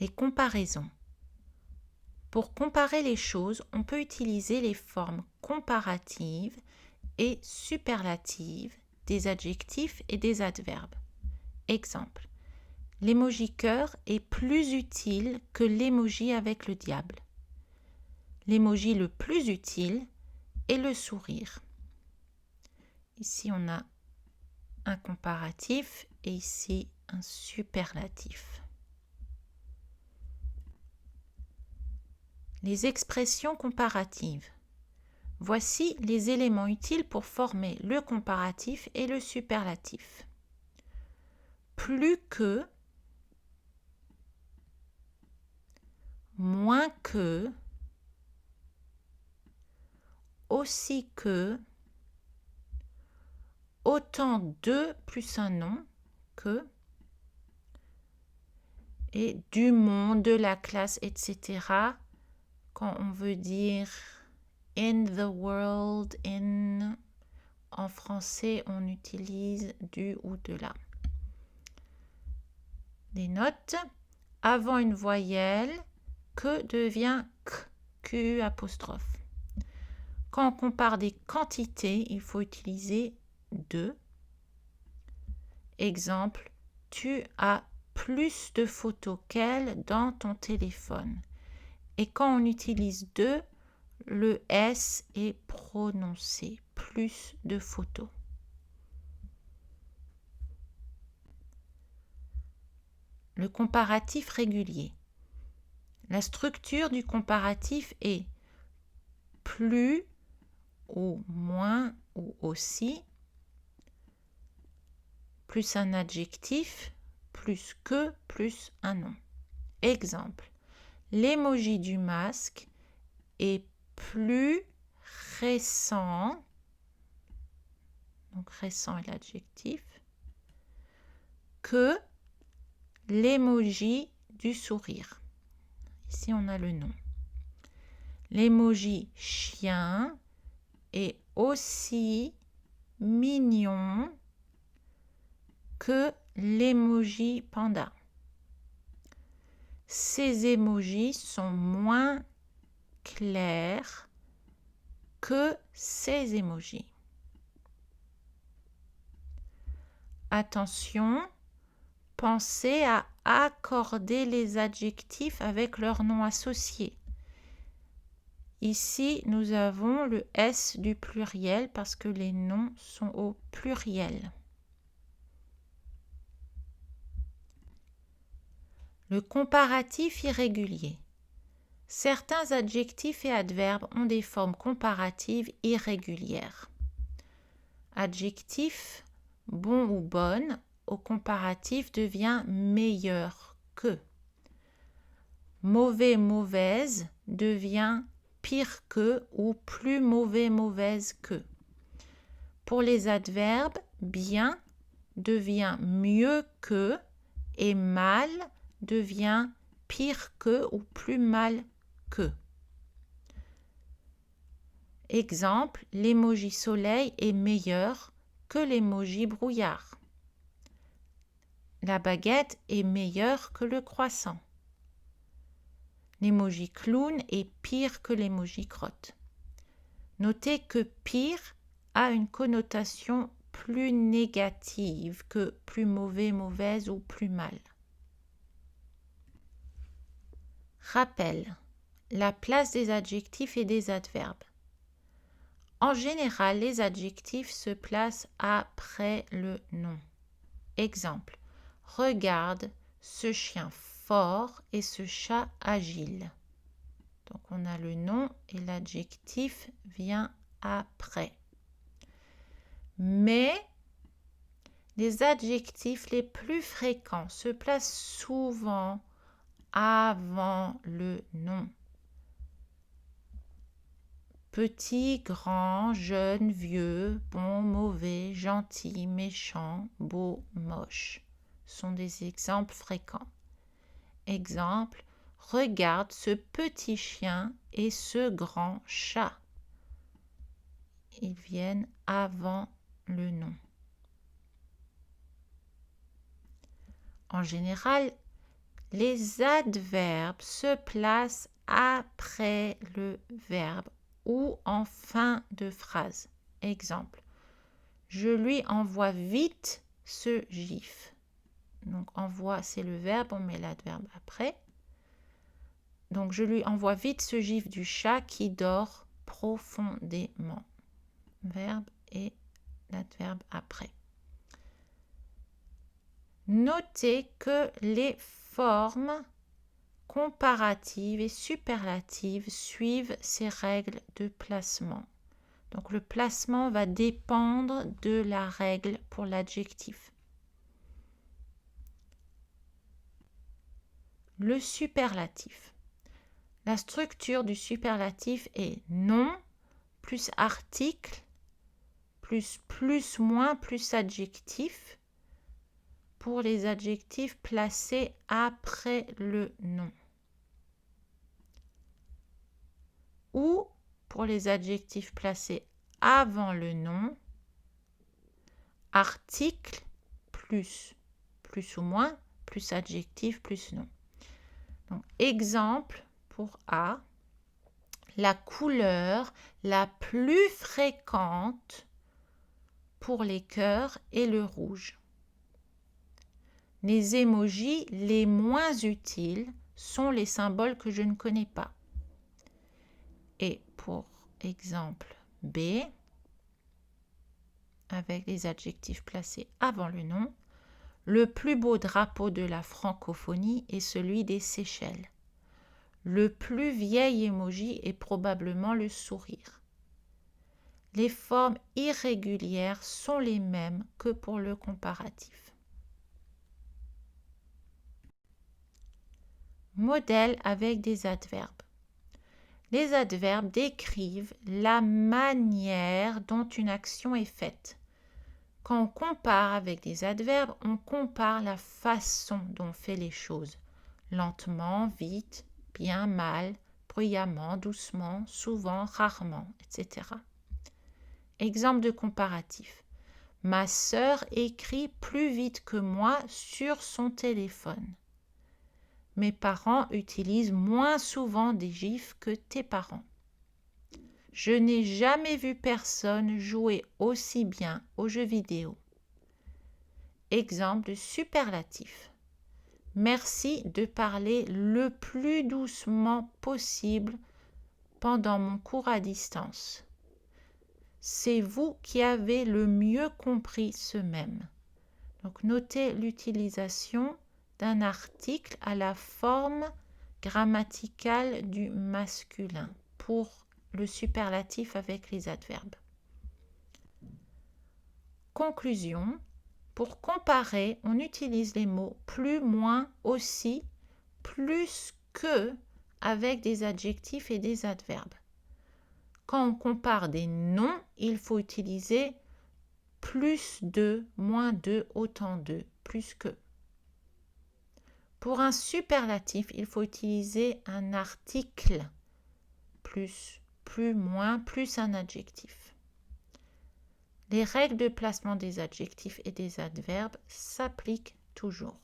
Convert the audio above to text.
Les comparaisons. Pour comparer les choses, on peut utiliser les formes comparatives et superlatives des adjectifs et des adverbes. Exemple. L'émoji cœur est plus utile que l'émoji avec le diable. L'émoji le plus utile est le sourire. Ici, on a un comparatif et ici un superlatif. Les expressions comparatives. Voici les éléments utiles pour former le comparatif et le superlatif. Plus que, moins que, aussi que, autant de plus un nom que, et du monde, de la classe, etc. Quand on veut dire in the world, in, en français, on utilise du ou de la. Des notes. Avant une voyelle, que devient k, q apostrophe. Quand on compare des quantités, il faut utiliser de. Exemple, tu as plus de photos qu'elle dans ton téléphone. Et quand on utilise de, le S est prononcé, plus de photos. Le comparatif régulier. La structure du comparatif est plus ou moins ou aussi, plus un adjectif, plus que, plus un nom. Exemple, l'émoji du masque est plus récent, donc récent est l'adjectif, que l'émoji du sourire. Ici, on a le nom. L'émoji chien est aussi mignon que l'émoji panda. Ces émojis sont moins clairs que ces émojis. Attention, pensez à accorder les adjectifs avec leur nom associé. Ici, nous avons le S du pluriel parce que les noms sont au pluriel. Le comparatif irrégulier. Certains adjectifs et adverbes ont des formes comparatives irrégulières. Adjectif bon ou bonne au comparatif devient meilleur que. Mauvais, mauvaise devient pire que ou plus mauvais, mauvaise que. Pour les adverbes, bien devient mieux que et mal devient pire que ou plus mal que. Exemple, l'émoji soleil est meilleur que l'émoji brouillard. La baguette est meilleure que le croissant. L'émoji clown est pire que l'émoji crotte. Notez que pire a une connotation plus négative que plus mauvais, mauvaise ou plus mal. Rappel. La place des adjectifs et des adverbes. En général, les adjectifs se placent après le nom. Exemple. Regarde ce chien fort et ce chat agile. Donc on a le nom et l'adjectif vient après. Mais les adjectifs les plus fréquents se placent souvent avant le nom. Petit, grand, jeune, vieux, bon, mauvais, gentil, méchant, beau, moche sont des exemples fréquents. Exemple, regarde ce petit chien et ce grand chat. Ils viennent avant le nom. En général, Les adverbes se placent après le verbe ou en fin de phrase. Exemple, je lui envoie vite ce gif. Donc envoie, c'est le verbe, on met l'adverbe après. Donc je lui envoie vite ce gif du chat qui dort profondément. Verbe et l'adverbe après. Notez que les formes comparatives et superlatives suivent ces règles de placement. Donc le placement va dépendre de la règle pour l'adjectif. Le superlatif. La structure du superlatif est nom plus article plus moins plus adjectif pour les adjectifs placés après le nom. Ou pour les adjectifs placés avant le nom, article plus ou moins, plus adjectif plus nom. Donc, exemple pour A, la couleur la plus fréquente pour les cœurs est le rouge. Les émojis les moins utiles sont les symboles que je ne connais pas. Et pour exemple B, avec les adjectifs placés avant le nom, le plus beau drapeau de la francophonie est celui des Seychelles. Le plus vieil emoji est probablement le sourire. Les formes irrégulières sont les mêmes que pour le comparatif. Modèle avec des adverbes. Les adverbes décrivent la manière dont une action est faite. Quand on compare avec des adverbes, on compare la façon dont on fait les choses. Lentement, vite, bien, mal, bruyamment, doucement, souvent, rarement, etc. Exemple de comparatif. Ma sœur écrit plus vite que moi sur son téléphone. Mes parents utilisent moins souvent des gifs que tes parents. Je n'ai jamais vu personne jouer aussi bien aux jeux vidéo. Exemple de superlatif. Merci de parler le plus doucement possible pendant mon cours à distance. C'est vous qui avez le mieux compris ce même. Donc notez l'utilisation d'un article à la forme grammaticale du masculin pour le superlatif avec les adverbes. Conclusion. Pour comparer, on utilise les mots plus, moins, aussi, plus que avec des adjectifs et des adverbes. Quand on compare des noms, il faut utiliser plus de, moins de, autant de, plus que. Pour un superlatif, il faut utiliser un article, plus, moins, plus un adjectif. Les règles de placement des adjectifs et des adverbes s'appliquent toujours.